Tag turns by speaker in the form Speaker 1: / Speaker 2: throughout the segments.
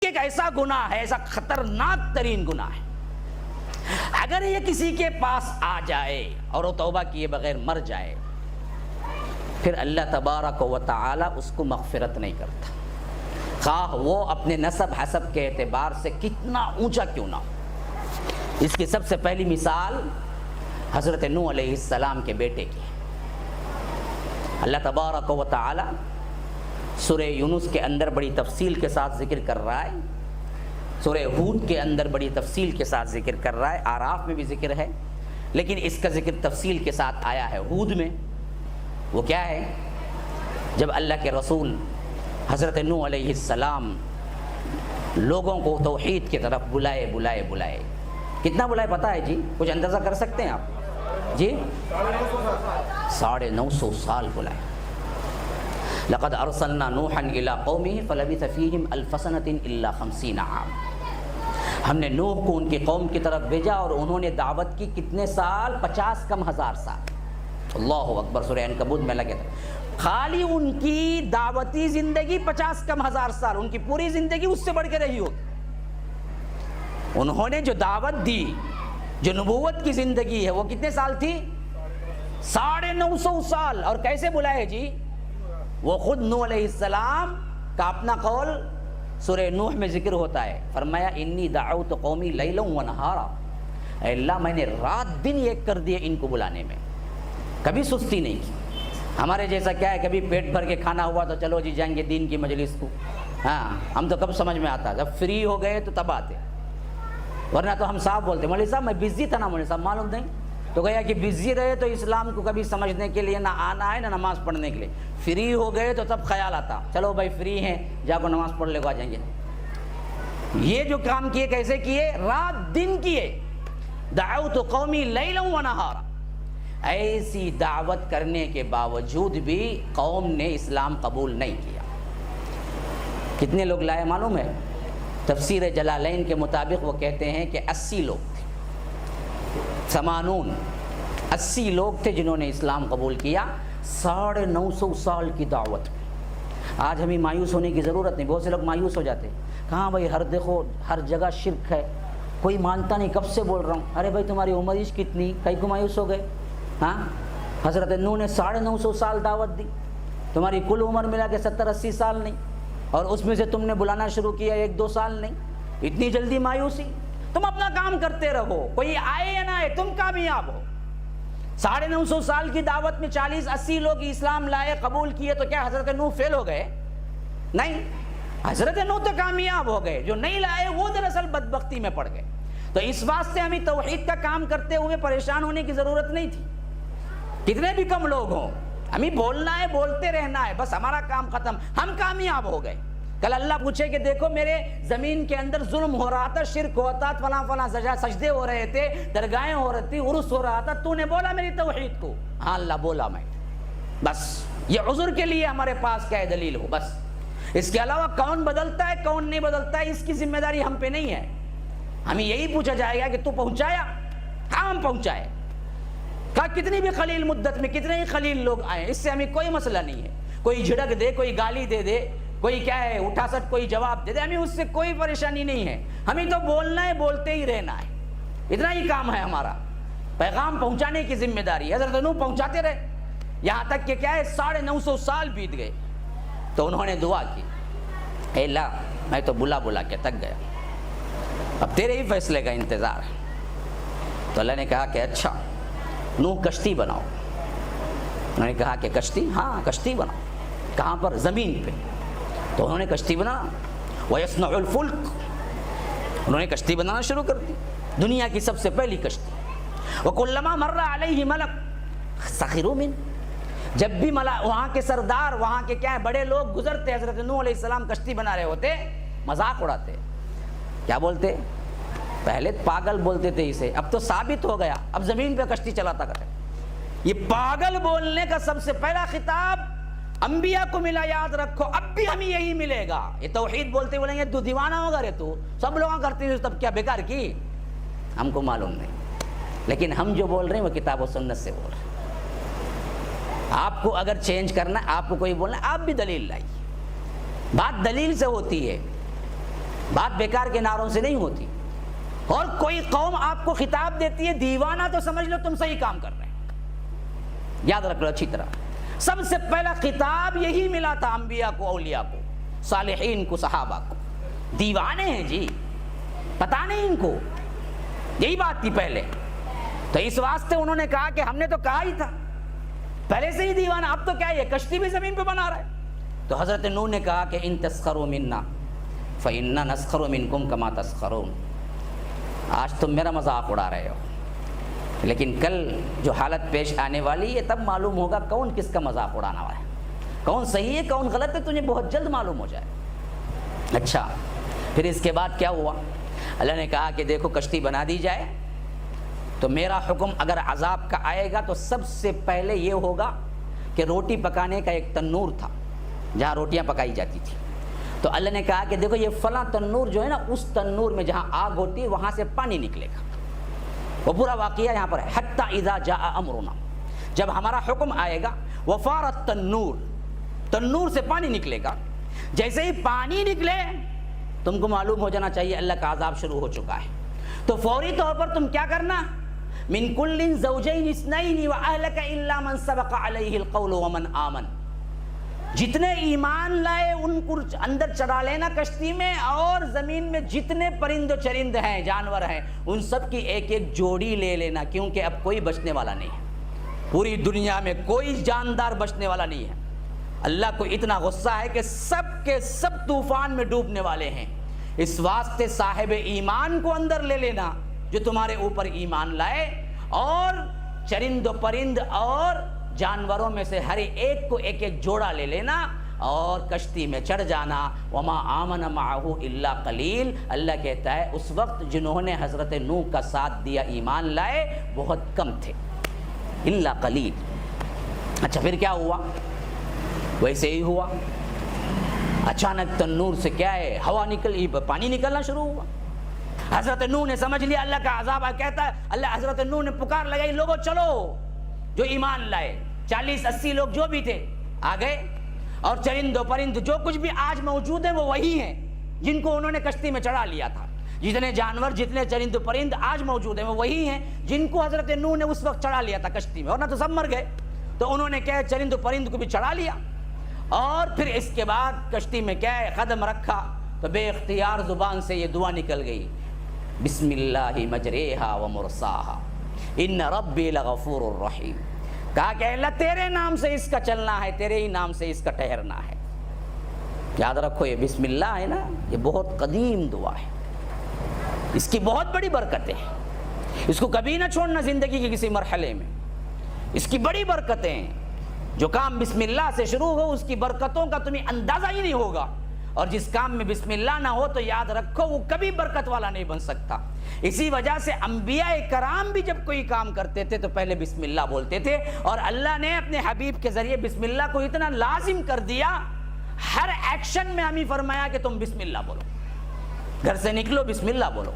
Speaker 1: ایک ایسا گناہ ہے، ایسا خطرناک ترین گناہ ہے، اگر یہ کسی کے پاس آ جائے اور وہ توبہ کیے بغیر مر جائے، پھر اللہ تبارک و تعالی اس کو مغفرت نہیں کرتا، خواہ وہ اپنے نسب حسب کے اعتبار سے کتنا اونچا کیوں نہ ہو۔ اس کی سب سے پہلی مثال حضرت نوح علیہ السلام کے بیٹے کی ہے۔ اللہ تبارک و تعالی سورہ یونس کے اندر بڑی تفصیل کے ساتھ ذکر کر رہا ہے، سورہ ہود کے اندر بڑی تفصیل کے ساتھ ذکر کر رہا ہے، آراف میں بھی ذکر ہے، لیکن اس کا ذکر تفصیل کے ساتھ آیا ہے ہود میں۔ وہ کیا ہے؟ جب اللہ کے رسول حضرت نوح علیہ السلام لوگوں کو توحید کی طرف بلائے، کتنا بلائے پتہ ہے جی؟ کچھ اندازہ کر سکتے ہیں آپ جی؟ 950 سال بلائے۔ لقد ارسلنا نوحا الى قومه فلبث فيهم الف سنة الا 50 عام۔ ہم نے نوح کو ان کی قوم کی طرف بھیجا اور انہوں نے دعوت کی کتنے سال؟ 50 کم ہزار سال۔ اللہ اکبر، سورہ عنکبوت میں لگے تھے، خالی ان کی دعوتی زندگی 50 کم ہزار سال، ان کی پوری زندگی اس سے بڑھ کے رہی ہوتی۔ انہوں نے جو دعوت دی، جو نبوت کی زندگی ہے، وہ کتنے سال تھی؟ 950 سال۔ اور کیسے بلائے جی؟ وہ خود نوح علیہ السلام کا اپنا قول سورہ نوح میں ذکر ہوتا ہے، فرمایا انی دعوت قومی لیلا و نہارا، اے اللہ میں نے رات دن ایک کر دیے ان کو بلانے میں، کبھی سستی نہیں کی۔ ہمارے جیسا کیا ہے، کبھی پیٹ بھر کے کھانا ہوا تو چلو جی جائیں گے دین کی مجلس کو، ہاں ہم تو کب سمجھ میں آتا، جب فری ہو گئے تو تب آتے، ورنہ تو ہم صاحب بولتے مولوی صاحب میں بزی تھا نا، مولوی صاحب معلوم نہیں، تو گیا کہ بزی رہے تو اسلام کو کبھی سمجھنے کے لیے نہ آنا ہے نہ نماز پڑھنے کے لیے، فری ہو گئے تو تب خیال آتا چلو بھائی فری ہیں جا کو نماز پڑھ لے کو آ جائیں گے۔ یہ جو کام کیے کیسے کیے؟ رات دن کیے، دعوت قومی لیلا و نہارا۔ ایسی دعوت کرنے کے باوجود بھی قوم نے اسلام قبول نہیں کیا۔ کتنے لوگ لائے معلوم ہے؟ تفسیر جلالین کے مطابق وہ کہتے ہیں کہ 80 لوگ تھے، 80 لوگ تھے جنہوں نے اسلام قبول کیا 950 سال کی دعوت میں۔ آج ہمیں مایوس ہونے کی ضرورت نہیں، بہت سے لوگ مایوس ہو جاتے ہیں، کہاں بھائی دیکھو ہر جگہ شرک ہے، کوئی مانتا نہیں، کب سے بول رہا ہوں۔ ارے بھائی تمہاری عمر کتنی، کئی کو مایوس ہو گئے؟ ہاں حضرت نوح نے 950 سال دعوت دی، تمہاری کل عمر ملا کے 70-80 سال نہیں، اور اس میں سے تم نے بلانا شروع کیا 1-2 سال نہیں، اتنی جلدی مایوسی؟ تم اپنا کام کرتے رہو، کوئی آئے یا نہ آئے تم کامیاب ہو۔ 950 سال کی دعوت میں 40-80 لوگ اسلام لائے، قبول کیے، تو کیا حضرت نوح فیل ہو گئے؟ نہیں، حضرت نوح تو کامیاب ہو گئے، جو نہیں لائے وہ دراصل بدبختی میں پڑ گئے۔ تو اس واسطے ہمیں توحید کا کام کرتے ہوئے پریشان ہونے کی ضرورت نہیں تھی، کتنے بھی کم لوگ ہوں، ہمیں بولنا ہے، بولتے رہنا ہے، بس ہمارا کام ختم، ہم کامیاب ہو گئے۔ کل اللہ پوچھے کہ دیکھو میرے زمین کے اندر ظلم ہو رہا تھا، شرک ہوتا، فلاں سجدے ہو رہے تھے، درگاہیں ہو رہی تھی، عرس ہو رہا تھا، تو نے بولا میری توحید کو؟ ہاں اللہ بولا میں، بس یہ عذر کے لیے ہمارے پاس کیا ہے؟ دلیل ہو، بس۔ اس کے علاوہ کون بدلتا ہے کون نہیں بدلتا ہے اس کی ذمہ داری ہم پہ نہیں ہے، ہمیں یہی پوچھا جائے گا کہ تو پہنچایا؟ ہاں ہم پہنچائے، کہا کتنی بھی قلیل مدت میں کتنے ہی قلیل لوگ آئیں، اس سے ہمیں کوئی مسئلہ نہیں ہے، کوئی جھڑک دے، کوئی گالی دے دے، کوئی کیا ہے اٹھا سٹ کوئی جواب دے دے، ہمیں اس سے کوئی پریشانی نہیں ہے، ہمیں تو بولنا ہے، بولتے ہی رہنا ہے، اتنا ہی کام ہے ہمارا، پیغام پہنچانے کی ذمہ داری ہے۔ حضرت نوح پہنچاتے رہے، یہاں تک کہ کیا ہے 950 سال بیت گئے، تو انہوں نے دعا کی، اے اللہ میں تو بلا کے تک گیا، اب تیرے ہی فیصلے کا انتظار ہے۔ تو اللہ نے کہا کہ اچھا نوح کشتی بناؤ۔ انہوں نے کہا کہ کشتی؟ ہاں کشتی بناؤ۔ کہاں پر؟ زمین پہ۔ تو انہوں نے کشتی بنا، وَيَصْنَعُ الْفُلْكَ، انہوں نے کشتی بنانا شروع کر دی، دنیا کی سب سے پہلی کشتی۔ وَكُلَّمَا مَرَّ عَلَيْهِ مَلَكٌ سَخِرُوا مِنْهُ، جب بھی وہاں کے سردار، وہاں کے کیا بڑے لوگ گزرتے، حضرت نوح علیہ السلام کشتی بنا رہے ہوتے، مذاق اڑاتے، کیا بولتے؟ پہلے پاگل بولتے تھے اسے، اب تو ثابت ہو گیا، اب زمین پہ کشتی چلاتا کرتے۔ یہ پاگل بولنے کا سب سے پہلا خطاب انبیاء کو ملا، یاد رکھو، اب بھی ہمیں یہی ملے گا۔ یہ توحید بولتے بولیں گے تو دیوانہ ہوگا رے، تو سب لوگ کرتے ہیں، تب کیا بیکار کی؟ ہم کو معلوم نہیں، لیکن ہم جو بول رہے ہیں وہ کتاب و سنت سے بول رہے ہیں۔ آپ کو اگر چینج کرنا ہے، آپ کو کوئی بولنا ہے، آپ بھی دلیل لائیے، بات دلیل سے ہوتی ہے۔ بات بیکار کے نعروں سے نہیں ہوتی. اور کوئی قوم آپ کو خطاب دیتی ہے دیوانہ تو سمجھ لو تم صحیح کام کر رہے ہیں. یاد رکھ لو اچھی طرح. سب سے پہلا خطاب یہی ملا تھا انبیاء کو, اولیاء کو, صالحین کو, صحابہ کو. دیوانے ہیں جی, پتہ نہیں ان کو, یہی بات تھی پہلے. تو اس واسطے انہوں نے کہا کہ ہم نے تو کہا ہی تھا پہلے سے ہی دیوانہ, اب تو کیا ہے, کشتی بھی زمین پہ بنا رہا ہے. تو حضرت نوح نے کہا کہ ان تسخروا منا فإنا نسخر منکم کما تسخرون. آج تم میرا مذاق اڑا رہے ہو, لیکن کل جو حالت پیش آنے والی ہے تب معلوم ہوگا کون کس کا مذاق اڑانا والا ہے, کون صحیح ہے کون غلط ہے, تجھے بہت جلد معلوم ہو جائے. اچھا, پھر اس کے بعد کیا ہوا؟ اللہ نے کہا کہ دیکھو کشتی بنا دی جائے تو میرا حکم اگر عذاب کا آئے گا تو سب سے پہلے یہ ہوگا کہ روٹی پکانے کا ایک تنور تھا جہاں روٹیاں پکائی جاتی تھی. تو اللہ نے کہا کہ دیکھو یہ فلاں تنور جو ہے نا, اس تنور میں جہاں آگ ہوتی ہے وہاں سے پانی نکلے گا. وہ پورا واقعہ یہاں پر ہے. حتی اذا جاء امرنا, جب ہمارا حکم آئے گا, وفار التنور, تنور سے پانی نکلے گا. جیسے ہی پانی نکلے تم کو معلوم ہو جانا چاہیے اللہ کا عذاب شروع ہو چکا ہے. تو فوری طور پر تم کیا کرنا, من کل زوجین اثنین واہلک الا من سبق علیہ القول ومن آمن. جتنے ایمان لائے ان کو اندر چڑھا لینا کشتی میں, اور زمین میں جتنے پرند و چرند ہیں, جانور ہیں, ان سب کی ایک ایک جوڑی لے لینا, کیونکہ اب کوئی بچنے والا نہیں ہے. پوری دنیا میں کوئی جاندار بچنے والا نہیں ہے. اللہ کو اتنا غصہ ہے کہ سب کے سب طوفان میں ڈوبنے والے ہیں. اس واسطے صاحب ایمان کو اندر لے لینا جو تمہارے اوپر ایمان لائے, اور چرند و پرند اور جانوروں میں سے ہر ایک کو ایک ایک جوڑا لے لینا اور کشتی میں چڑھ جانا. وما آمن معہ الا قلیل. اللہ کہتا ہے اس وقت جنہوں نے حضرت نوح کا ساتھ دیا, ایمان لائے, بہت کم تھے, الا قلیل. اچھا پھر کیا ہوا؟ ویسے ہی ہوا, اچانک تنور سے کیا ہے, ہوا نکلی, پانی نکلنا شروع ہوا. حضرت نوح نے سمجھ لیا اللہ کا عذاب. کہتا ہے اللہ, حضرت نوح نے پکار لگائی, لوگوں چلو جو ایمان لائے, 40-80 لوگ جو بھی تھے آ گئے, اور چرند و پرند جو کچھ بھی آج موجود ہیں وہ وہی ہیں جن کو انہوں نے کشتی میں چڑھا لیا تھا. جتنے جانور, جتنے چرند و پرند آج موجود ہیں وہ وہی ہیں جن کو حضرت نوح نے اس وقت چڑھا لیا تھا کشتی میں, ورنہ تو سب مر گئے. تو انہوں نے کیا ہے, چرند و پرند کو بھی چڑھا لیا, اور پھر اس کے بعد کشتی میں کیا ہے, قدم رکھا تو بے اختیار زبان سے یہ دعا نکل گئی, بسم اللہ مجریہا و مرساہا ان ربی لغفور الرحیم. کہا کہ اللہ تیرے نام سے اس کا چلنا ہے, تیرے ہی نام سے اس کا ٹھہرنا ہے. یاد رکھو یہ بسم اللہ ہے نا, یہ بہت قدیم دعا ہے, اس کی بہت بڑی برکتیں ہیں, اس کو کبھی نہ چھوڑنا زندگی کے کسی مرحلے میں. اس کی بڑی برکتیں ہیں. جو کام بسم اللہ سے شروع ہو اس کی برکتوں کا تمہیں اندازہ ہی نہیں ہوگا, اور جس کام میں بسم اللہ نہ ہو تو یاد رکھو وہ کبھی برکت والا نہیں بن سکتا. اسی وجہ سے انبیاء کرام بھی جب کوئی کام کرتے تھے تو پہلے بسم اللہ بولتے تھے, اور اللہ نے اپنے حبیب کے ذریعے بسم اللہ کو اتنا لازم کر دیا, ہر ایکشن میں ہمیں فرمایا کہ تم بسم اللہ بولو. گھر سے نکلو بسم اللہ بولو,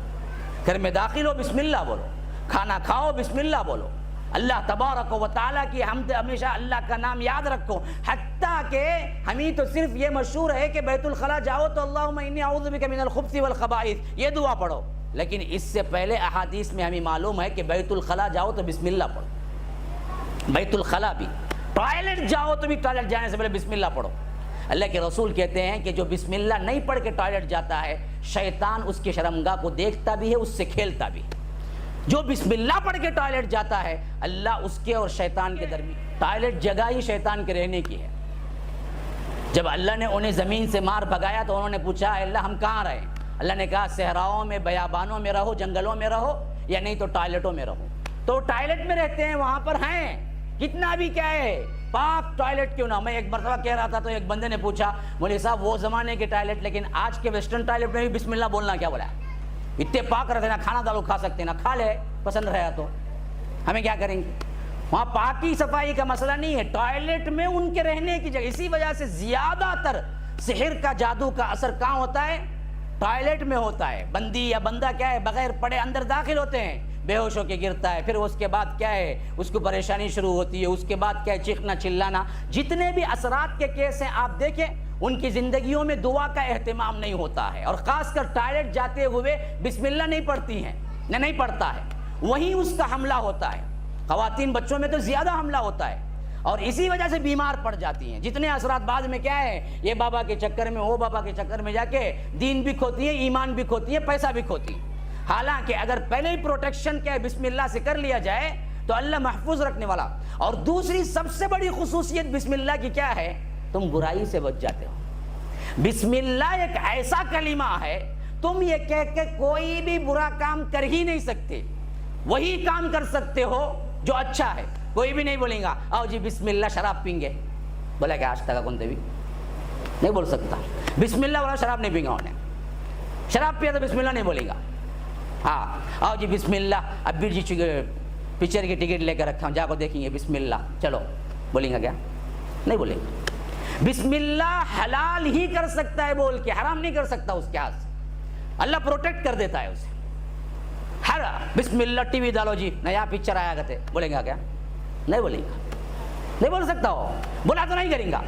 Speaker 1: گھر میں داخل ہو بسم اللہ بولو, کھانا کھاؤ بسم اللہ بولو. اللہ تبارک و تعالیٰ کی حمد, ہمیشہ اللہ کا نام یاد رکھو. حتیٰ کہ ہمیں تو صرف یہ مشہور ہے کہ بیت الخلاء جاؤ تو اللہم انی اعوذ بک من الخبث والخبائث, یہ دعا پڑھو, لیکن اس سے پہلے احادیث میں ہمیں معلوم ہے کہ بیت الخلاء جاؤ تو بسم اللہ پڑھو. بیت الخلاء بھی, ٹوائلٹ جاؤ تو بھی ٹوائلٹ جانے سے پہلے بسم اللہ پڑھو. اللہ کے رسول کہتے ہیں کہ جو بسم اللہ نہیں پڑھ کے ٹوائلٹ جاتا ہے, شیطان اس کی شرمگاہ کو دیکھتا بھی ہے, اس سے کھیلتا بھی. جو بسم اللہ پڑھ کے ٹوائلٹ جاتا ہے, اللہ اس کے اور شیطان کے درمیان, ٹوائلٹ جگہ ہی شیطان کے رہنے کی ہے. جب اللہ نے انہیں زمین سے مار بھگایا تو انہوں نے پوچھا اللہ ہم کہاں رہیں؟ اللہ نے کہا صحراؤں میں, بیابانوں میں رہو, جنگلوں میں رہو, یا نہیں تو ٹوائلٹوں میں رہو. تو ٹوائلٹ میں رہتے ہیں, وہاں پر ہیں, کتنا بھی کیا ہے پاک ٹوائلٹ کیوں نہ. میں ایک مرتبہ کہہ رہا تھا تو ایک بندے نے پوچھا, مولوی صاحب وہ زمانے کے ٹوائلٹ لیکن آج کے ویسٹرن ٹوائلٹ میں بھی بسم اللہ بولنا کیا بولا ہے؟ اتنے پاک رہتے نا, کھانا دالو کھا سکتے نا, کھا لے پسند رہا تو ہمیں کیا کریں گے. وہاں پاکی صفائی کا مسئلہ نہیں ہے, ٹوائلٹ میں ان کے رہنے کی جگہ. اسی وجہ سے زیادہ تر سحر کا, جادو کا اثر کہاں ہوتا ہے؟ ٹوائلٹ میں ہوتا ہے. بندی یا بندہ کیا ہے بغیر پڑے اندر داخل ہوتے ہیں, بے ہوش ہو کے گرتا ہے, پھر اس کے بعد کیا ہے اس کو پریشانی شروع ہوتی ہے, اس کے بعد کیا ہے چیخنا چلانا. جتنے بھی اثرات کے کیس ہیں آپ دیکھیں ان کی زندگیوں میں دعا کا اہتمام نہیں ہوتا ہے، اور خاص کر ٹائلٹ جاتے ہوئے بسم اللہ نہیں پڑھتی ہیں، نہیں پڑھتا ہے، وہیں اس کا حملہ ہوتا ہے۔ خواتین بچوں میں تو زیادہ حملہ ہوتا ہے، اور اسی وجہ سے بیمار پڑ جاتی ہیں۔ جتنے اثرات بعد میں کیا ہے، یہ بابا کے چکر میں، وہ بابا کے چکر میں جا کے دین بھی کھوتی ہے، ایمان بھی کھوتی ہے، پیسہ بھی کھوتی ہے۔ حالانکہ اگر پہلے ہی پروٹیکشن کیا ہے بسم اللہ سے کر لیا جائے تو اللہ محفوظ رکھنے والا۔ اور دوسری سب سے بڑی خصوصیت بسم اللہ کی کیا ہے، تم برائی سے بچ جاتے ہو۔ بسم اللہ ایک ایسا کلمہ ہے، تم یہ کہہ کے کوئی بھی برا کام کر ہی نہیں سکتے، وہی کام کر سکتے ہو جو اچھا ہے۔ کوئی بھی نہیں بولیں گا آؤ جی بسم اللہ شراب پیں گے، بولا کہ آج تک کون بھی نہیں بول سکتا بسم اللہ والا شراب نہیں پیں گا، انہیں شراب پیا تو بسم اللہ نہیں بولے گا۔ ہاں آؤ جی بسم اللہ، اب بھی جی پکچر کی ٹکٹ لے کر رکھا ہوں، جا کو دیکھیں گے بسم اللہ، چلو بولیں گا کیا؟ نہیں بولیں گا۔ بسم اللہ حلال ہی کر سکتا ہے بول کے، حرام نہیں کر سکتا اس کے ہاتھ سے، اللہ پروٹیکٹ کر دیتا ہے اسے۔ ہر بسم اللہ ٹی وی ڈالو جی نیا پکچر آیا کرتے، بولیں گا کیا؟ نہیں بولیں گا، نہیں بول سکتا ہو، بولا تو نہیں کریں گا۔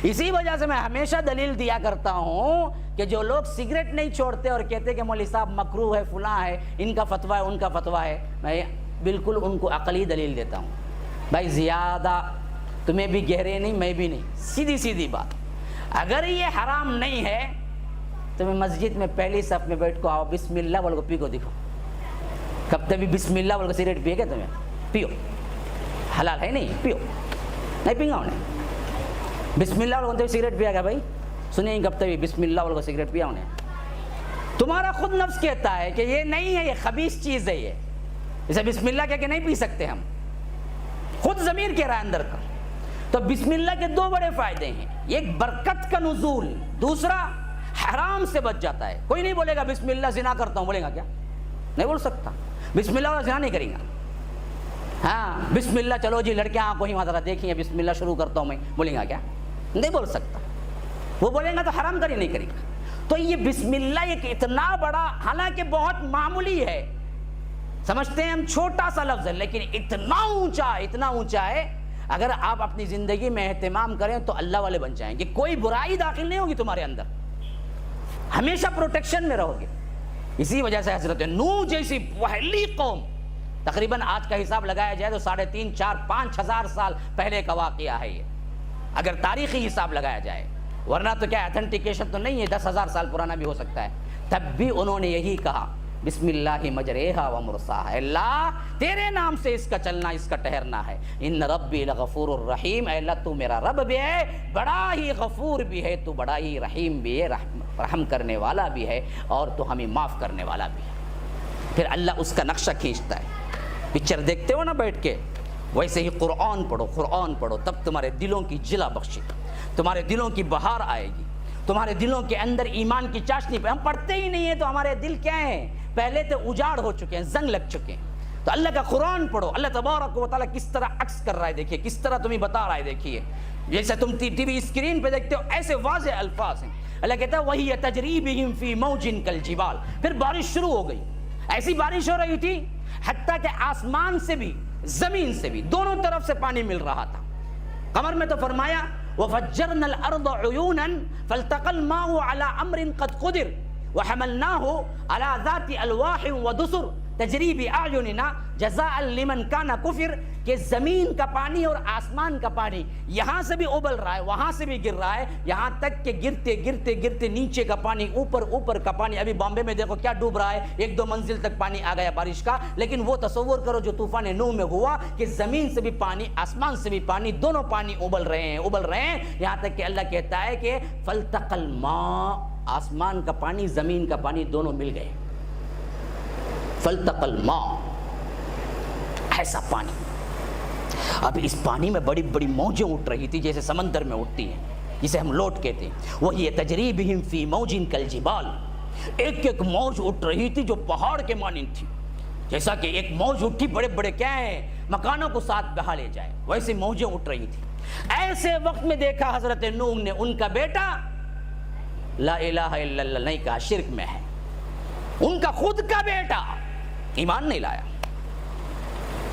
Speaker 1: اسی وجہ سے میں ہمیشہ دلیل دیا کرتا ہوں کہ جو لوگ سگریٹ نہیں چھوڑتے اور کہتے کہ مولوی صاحب مکروہ ہے، فلاں ہے، ان کا فتویٰ ہے، ان کا فتویٰ ہے، میں بالکل ان کو عقلی دلیل دیتا ہوں۔ بھائی زیادہ تمہیں بھی گہرے نہیں، میں بھی نہیں، سیدھی سیدھی بات، اگر یہ حرام نہیں ہے تمہیں مسجد میں پہلی صف میں بیٹھ کو آؤ بسم اللہ بول کو پی کو دکھو، کب تک بھی بسم اللہ بول کو سگریٹ پیے گا تمہیں؟ پیو، حلال ہے نہیں، پیو، نہیں پینگا انہیں بسم اللہ بول کو سگریٹ پیا گا بھائی، سنیں کب تک بھی بسم اللہ بول کو سگریٹ پیا انہیں؟ تمہارا خود نفس کہتا ہے کہ یہ نہیں ہے، یہ خبیث چیز ہے، یہ اسے بسم اللہ کہہ کے نہیں پی سکتے ہم، خود ضمیر کہہ رہا ہے اندر کا۔ تو بسم اللہ کے دو بڑے فائدے ہیں، ایک برکت کا نزول، دوسرا حرام سے بچ جاتا ہے۔ کوئی نہیں بولے گا بسم اللہ زنا کرتا ہوں، بولے گا کیا؟ نہیں بول سکتا، بسم اللہ والا زنا نہیں کریں گا۔ ہاں بسم اللہ چلو جی لڑکیاں آپ کو ہی ذرا دیکھیں بسم اللہ شروع کرتا ہوں میں، بولیں گا کیا؟ نہیں بول سکتا، وہ بولیں گا تو حرام کر ہی نہیں کرے گا۔ تو یہ بسم اللہ ایک اتنا بڑا، حالانکہ بہت معمولی ہے، سمجھتے ہیں ہم چھوٹا سا لفظ ہے، لیکن اتنا اونچا ہے، اگر آپ اپنی زندگی میں اہتمام کریں تو اللہ والے بن جائیں گے، کوئی برائی داخل نہیں ہوگی تمہارے اندر، ہمیشہ پروٹیکشن میں رہو گے۔ اسی وجہ سے حضرت نوح جیسی پہلی قوم، تقریباً آج کا حساب لگایا جائے تو 3.5 4 5 ہزار سال پہلے کا واقعہ ہے یہ، اگر تاریخی حساب لگایا جائے، ورنہ تو کیا اتھینٹیکیشن تو نہیں ہے، 10,000 سال پرانا بھی ہو سکتا ہے، تب بھی انہوں نے یہی کہا بسم اللہ مجریہا و مرساہا، اللہ تیرے نام سے اس کا چلنا، اس کا ٹہرنا ہے، ان ربی لغفور الرحیم، اے اللہ تو میرا رب بھی ہے، بڑا ہی غفور بھی ہے، تو بڑا ہی رحیم بھی ہے، رحم کرنے والا بھی ہے، اور تو ہمیں معاف کرنے والا بھی ہے۔ پھر اللہ اس کا نقشہ کھینچتا ہے، پکچر دیکھتے ہو نا بیٹھ کے، ویسے ہی قرآن پڑھو، تب تمہارے دلوں کی جلا بخشی، تمہارے دلوں کی بہار آئے گی، تمہارے دلوں کے اندر ایمان کی چاشنی پہ، ہم پڑھتے ہی نہیں ہیں تو ہمارے دل کیا ہیں، پہلے تو اجاڑ ہو چکے ہیں، زنگ لگ چکے ہیں۔ تو اللہ کا قرآن پڑھو، اللہ تبارک و تعالیٰ کس طرح عکس کر رہا ہے دیکھیے، کس طرح تمہیں بتا رہا ہے دیکھیے، جیسے تم ٹی وی اسکرین پہ دیکھتے ہو ایسے واضح الفاظ ہیں۔ اللہ کہتا ہے وَهِيَ تَجْرِي بِهِمْ فِي مَوْجٍ كَالْجِبَالِ، پھر بارش شروع ہو گئی، ایسی بارش ہو رہی تھی حتیٰ کہ آسمان سے بھی زمین سے بھی دونوں طرف سے پانی مل رہا تھا۔ قمر میں تو فرمایا وَفَجَّرْنَا الْأَرْضَ عُيُونًا فَالْتَقَى الْمَاءُ عَلَى أَمْرٍ قَدْ قُدِرَ وَحَمَلْنَاهُ عَلَى ذَاتِ أَلْوَاحٍ وَدُسُرٍ تَجْرِي بِأَعْيُنِنَا جَزَاءً لِمَنْ كَانَ كُفِرَ، کہ زمین کا پانی اور آسمان کا پانی یہاں سے بھی ابل رہا ہے، وہاں سے بھی گر رہا ہے، یہاں تک کہ گرتے نیچے کا پانی، اوپر کا پانی، ابھی بامبے میں دیکھو کیا ڈوب رہا ہے، 1-2 منزل تک پانی آ گیا بارش کا، لیکن وہ تصور کرو جو طوفان نوح میں ہوا کہ زمین سے بھی پانی، آسمان سے بھی پانی، دونوں پانی ابل رہے ہیں، یہاں تک کہ اللہ کہتا ہے کہ فَالْتَقَى الْمَاءُ، آسمان کا پانی زمین کا پانی دونوں مل گئے، فَالْتَقَى الْمَاءُ، ایسا پانی۔ اب اس پانی میں بڑی بڑی موجیں اٹھ رہی تھی جیسے سمندر میں اٹھتی ہیں، جسے ہم لوٹ کہتے ہیں، وہی تجری بہم فی موج کالجبال، ایک موج اٹھ رہی تھی جو پہاڑ کے مانند تھی، جیسا کہ ایک موج اٹھی بڑے بڑے کیا ہیں مکانوں کو ساتھ بہا لے جائے، ویسے موجیں اٹھ رہی تھی۔ ایسے وقت میں دیکھا حضرت نوح نے ان کا بیٹا لا الہ الا اللہ نہیں کہا، شرک میں ہے، ان کا خود کا بیٹا ایمان نہیں لایا۔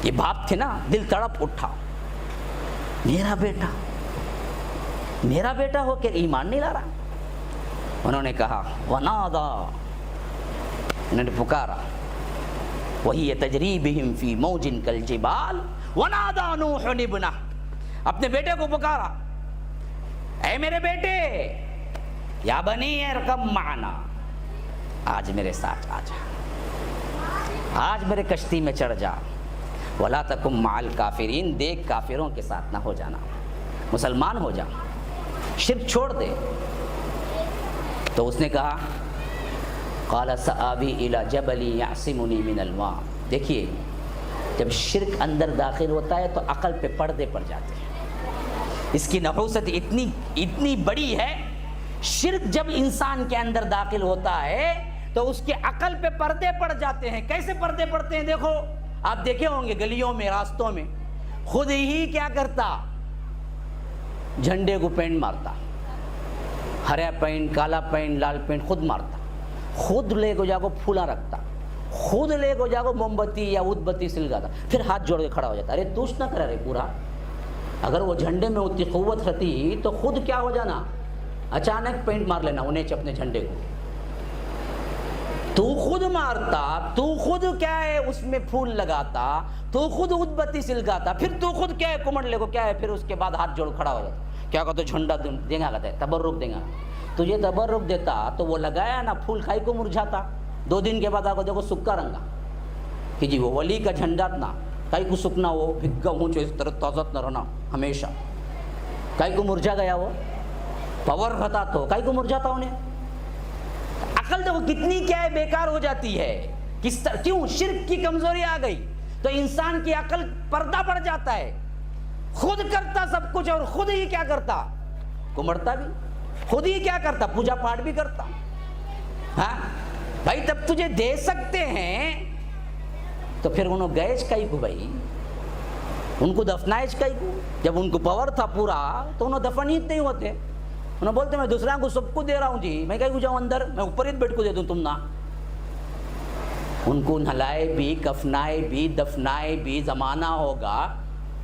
Speaker 1: یہ باپ تھے نا، دل تڑپ اٹھا، میرا بیٹا میرا بیٹا ہو کے ایمان نہیں لا رہا؟ انہوں نے کہا ونادا، انہوں نے پکارا، وہی تجری بہم فی موج کالجبال ونادا نوح ابنہ، اپنے بیٹے کو پکارا، اے میرے بیٹے، یا بنی ارکب معنا، آج میرے ساتھ آ جا، آج میرے کشتی میں چڑھ جا، ولا تکن مع الکافرین، دیکھ کافروں کے ساتھ نہ ہو جانا، مسلمان ہو جا، شرک چھوڑ دے۔ تو اس نے کہا قال سآوی الی جبل یعصمنی من الماء۔ دیکھیے جب شرک اندر داخل ہوتا ہے تو عقل پہ پردے پڑ جاتے ہیں، اس کی نحوست اتنی بڑی ہے۔ شرک جب انسان کے اندر داخل ہوتا ہے تو اس کے عقل پہ پردے پڑ جاتے ہیں۔ کیسے پردے پڑتے ہیں؟ دیکھو آپ دیکھے ہوں گے گلیوں میں، راستوں میں، خود ہی کیا کرتا، جھنڈے کو پینٹ مارتا، ہرا پینٹ، کالا پینٹ، لال پینٹ خود مارتا، خود لے کو جا کو پھولا رکھتا، خود لے کو جا کو موم بتی یا ادھ بتی سلگاتا، پھر ہاتھ جوڑ کے کھڑا ہو جاتا، ارے توش نہ کرا رہے پورا۔ اگر وہ جھنڈے میں اتنی قوت رہتی تو خود کیا ہو جانا، اچانک پینٹ مار لینا انہیں اپنے جھنڈے کو۔ تو خود مارتا، تو خود کیا ہے اس میں پھول لگاتا، تو خود ادھ بتی سلگاتا، پھر تو خود کیا ہے کمڑ لے کو کیا ہے، پھر اس کے بعد ہاتھ جوڑ کھڑا ہو جاتا، کیا کہتا جھنڈا دیں گا، کہتا ہے تبرک دیں گا۔ تجھے تبرک دیتا تو وہ لگایا نا پھول کھائی کو مرجھاتا، 2 دن کے بعد آگو دیکھو سکا رنگا کہ جی وہ ولی کا جھنڈا نا کائی کو سکنا، وہ بھگا ہوں اس طرح تازت نہ رہنا ہمیشہ، کائی کو مرجھا گیا، وہ پاور رہتا تو کائی کو مرجھاتا انہیں۔ عقل تو کتنی کیا ہے بیکار ہو جاتی ہے، کس طرح، کیوں؟ شرک کی کمزوری آ گئی تو انسان کی عقل پردہ پڑ جاتا ہے، خود کرتا سب کچھ اور خود ہی کیا کرتا، کمڑتا بھی، خود ہی کیا کرتا، پوجا پاٹ بھی کرتا۔ ہاں بھائی تب تجھے دے سکتے ہیں تو پھر انہوں گئےش کئی کو، بھائی ان کو دفنائش کئی کو، جب ان کو پاور تھا پورا تو انہوں دفنیت نہیں ہوتے، انہوں بولتے میں دوسرے کو سب کو دے رہا ہوں جی، میں کہیں کو جاؤں اندر، میں اوپر ہی بیٹھ کو دے دوں تم نہ۔ ان کو نہلائے بھی، کفنائے بھی، دفنائے بھی، زمانہ ہوگا،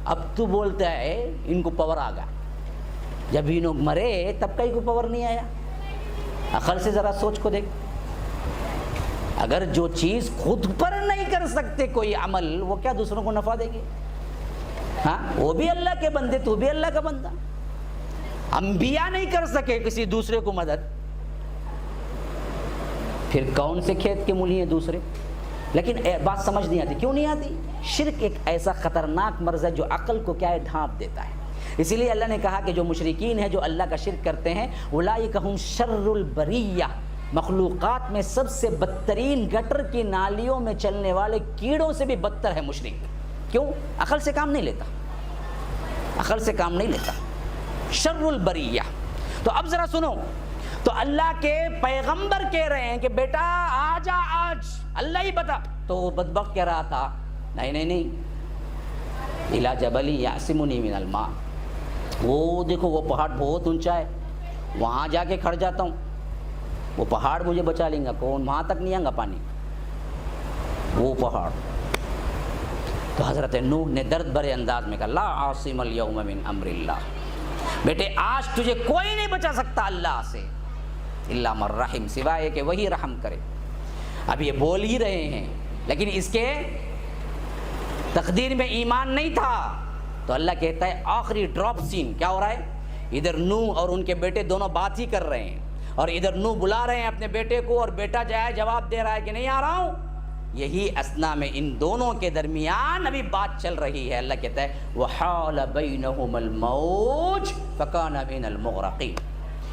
Speaker 1: اب تو بولتا ہے ان کو پاور آ گیا، جب انہوں مرے تب کہیں کو پاور نہیں آیا۔ عقل سے ذرا سوچ کو دیکھ، اگر جو چیز خود پر نہیں کر سکتے کوئی عمل، وہ کیا دوسروں کو نفع دے گی؟ ہاں وہ بھی اللہ کے بندے، تو بھی اللہ کا بندہ۔ انبیاء نہیں کر سکے کسی دوسرے کو مدد، پھر کون سے کھیت کے مولی ہیں دوسرے؟ لیکن بات سمجھ نہیں آتی، کیوں نہیں آتی؟ شرک ایک ایسا خطرناک مرض ہے جو عقل کو کیا ہے ڈھانپ دیتا ہے۔ اسی لیے اللہ نے کہا کہ جو مشرکین ہیں، جو اللہ کا شرک کرتے ہیں، اولئک ہم شر البریہ، مخلوقات میں سب سے بدترین، گٹر کی نالیوں میں چلنے والے کیڑوں سے بھی بدتر ہے مشرک۔ کیوں؟ عقل سے کام نہیں لیتا، عقل سے کام نہیں لیتا، شر البریہ۔ تو اب ذرا سنو، تو اللہ کے پیغمبر کہہ رہے ہیں کہ بیٹا آ جا، آج اللہ ہی بتا، تو وہ بدبخت کہہ رہا تھا نہیں نہیں نہیں، الی جبل یعصمنی من الماء، وہ دیکھو وہ پہاڑ بہت اونچا ہے، وہاں جا کے کھڑ جاتا ہوں، وہ پہاڑ مجھے بچا لیں گا، کون؟ وہاں تک نہیں آئیں گا پانی، وہ پہاڑ۔ تو حضرت نوح نے درد بھرے انداز میں کہا لا عاصم اليوم من امر اللہ، بیٹے آج تجھے کوئی نہیں بچا سکتا اللہ سے، الا من رحم، سوائے کہ وہی رحم کرے۔ اب یہ بول ہی رہے ہیں لیکن اس کے تقدیر میں ایمان نہیں تھا، تو اللہ کہتا ہے آخری ڈراپ سین کیا ہو رہا ہے، ادھر نوح اور ان کے بیٹے دونوں بات ہی کر رہے ہیں، اور ادھر نوح بلا رہے ہیں اپنے بیٹے کو، اور بیٹا جائے جواب دے رہا ہے کہ نہیں آ رہا ہوں۔ یہی اثنا میں ان دونوں کے درمیان ابھی بات چل رہی ہے۔ اللہ کہتا ہے وحال بینہم الموج فکان بین المغرقین،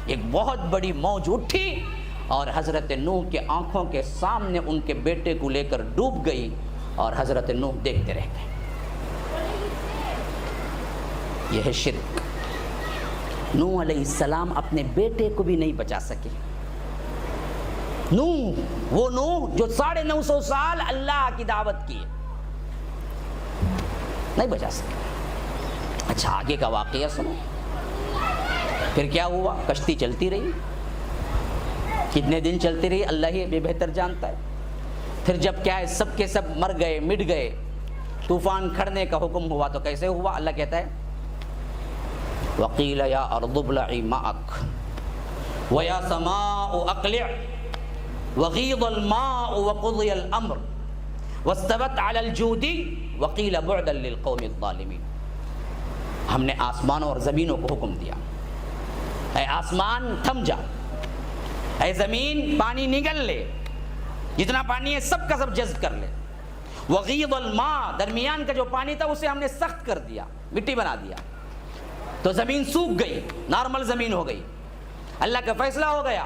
Speaker 1: ایک بہت بڑی موج اٹھی اور حضرت نوح کے آنکھوں کے سامنے ان کے بیٹے کو لے کر ڈوب گئی، اور حضرت نوح دیکھتے رہ گئے۔ یہ ہے شرک۔ نوح علیہ السلام اپنے بیٹے کو بھی نہیں بچا سکے۔ نوح، وہ نوح جو 950 سال اللہ کی دعوت کی، نہیں بچا سکے۔ اچھا آگے کا واقعہ سنو، پھر کیا ہوا؟ کشتی چلتی رہی، کتنے دن چلتی رہی اللہ ہی بے بہتر جانتا ہے۔ پھر جب کیا ہے سب کے سب مر گئے، مٹ گئے، طوفان کھڑنے کا حکم ہوا، تو کیسے ہوا؟ اللہ کہتا ہے وقیل یا ارض ابلعی معک ویا سماء اقلع وغیض الماء وقضی الامر واستوت علی الجود وقیل بعدا للقوم الظالمین. ہم نے آسمانوں اور زمینوں کو حکم دیا، اے آسمان تھم جا، اے زمین پانی نگل لے، جتنا پانی ہے سب کا سب جذب کر لے. وغیض الماء، درمیان کا جو پانی تھا اسے ہم نے سخت کر دیا، مٹی بنا دیا، تو زمین سوکھ گئی، نارمل زمین ہو گئی. اللہ کا فیصلہ ہو گیا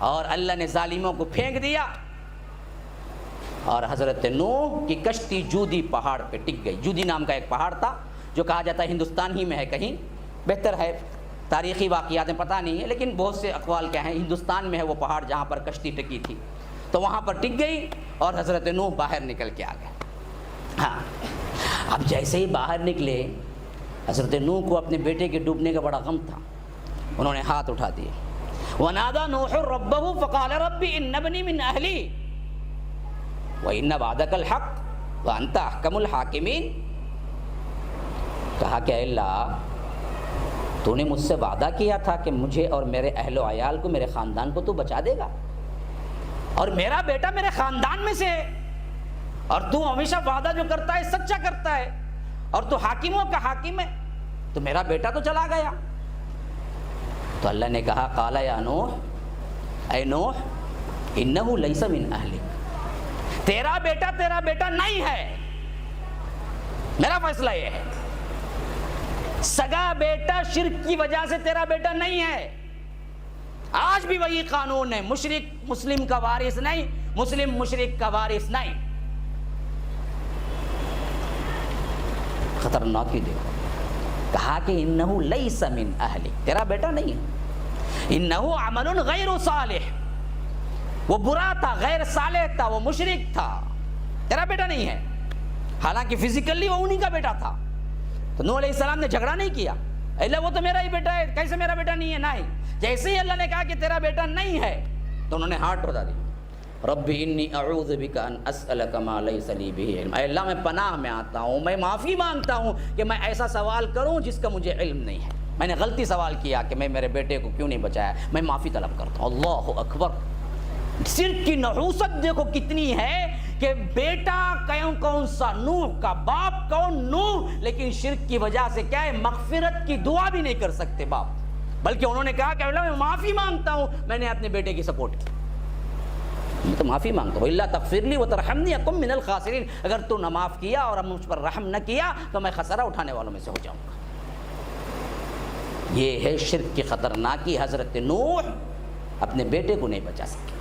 Speaker 1: اور اللہ نے ظالموں کو پھینک دیا، اور حضرت نوح کی کشتی جودی پہاڑ پہ ٹک گئی. جودی نام کا ایک پہاڑ تھا جو کہا جاتا ہے ہندوستان ہی میں ہے، کہیں بہتر ہے تاریخی واقعات میں پتہ نہیں ہے، لیکن بہت سے اقوال کیا ہیں ہندوستان میں ہے وہ پہاڑ جہاں پر کشتی ٹکی تھی، تو وہاں پر ٹک گئی اور حضرت نوح باہر نکل کے آ گئے. ہاں، اب جیسے ہی باہر نکلے حضرت نوح کو اپنے بیٹے کے ڈوبنے کا بڑا غم تھا، انہوں نے ہاتھ اٹھا دیے. وَنَادَى نُوحٌ رَبَّهُ فَقَالَ رَبِّ إِنَّ ابْنِي مِنْ أَهْلِي وَإِنَّ وَعْدَكَ الْحَقُّ وَأَنْتَ أَحْكَمُ الْحَاكِمِينَ. کہا کہ اللہ تو نے مجھ سے وعدہ کیا تھا کہ مجھے اور میرے اہل و عیال کو، میرے خاندان کو تو بچا دے گا، اور میرا بیٹا میرے خاندان میں سے ہے، اور تو ہمیشہ وعدہ جو کرتا ہے سچا کرتا ہے، اور تو حاکموں کا حاکم ہے، تو میرا بیٹا تو چلا گیا. تو اللہ نے کہا قال یا نوح، اے نوح انہ لیس من اہلک، تیرا بیٹا نہیں ہے، میرا فیصلہ یہ ہے. سگا بیٹا شرک کی وجہ سے تیرا بیٹا نہیں ہے. آج بھی وہی قانون ہے، مشرک مسلم کا وارث نہیں، مسلم مشرک کا وارث نہیں. خطرناک ہی دیکھو، کہا کہ انہو لیس من اہلک، تیرا بیٹا نہیں ہے. انہو عمل غیر صالح، وہ برا تھا، غیر صالح تھا، وہ مشرک تھا، تیرا بیٹا نہیں ہے. حالانکہ فزیکلی وہ انہی کا بیٹا تھا. تو نوح علیہ السلام نے جھگڑا نہیں کیا، اللہ وہ تو میرا ہی بیٹا ہے، کیسے میرا بیٹا نہیں ہے؟ نہیں. جیسے ہی اللہ نے کہا کہ تیرا بیٹا نہیں ہے تو انہوں نے ہاتھ اٹھا دیا. رب انی اعوذ بک ان اسألک ما لیس لی بہ علم، اے اللہ میں پناہ میں آتا ہوں، میں معافی مانگتا ہوں کہ میں ایسا سوال کروں جس کا مجھے علم نہیں ہے. میں نے غلطی سوال کیا کہ میں میرے بیٹے کو کیوں نہیں بچایا، میں معافی طلب کرتا ہوں. اللہ اکبر. شرک کی نحوست دیکھو کتنی ہے کہ بیٹا کون سا، نوح کا باپ کون، نوح، لیکن شرک کی وجہ سے کیا ہے، مغفرت کی دعا بھی نہیں کر سکتے باپ، بلکہ انہوں نے کہا کہ اللہ میں معافی مانگتا ہوں، میں نے اپنے بیٹے کی سپورٹ کی، میں تو معافی مانگتا ہوں. اللہ تغفر لی وترحمنی اکن من الخاسرین، اگر تو نہ معاف کیا اور مجھ پر رحم نہ کیا تو میں خسارہ اٹھانے والوں میں سے ہو جاؤں گا. یہ ہے شرک کی خطرناکی. حضرت نوح اپنے بیٹے کو نہیں بچا سکے.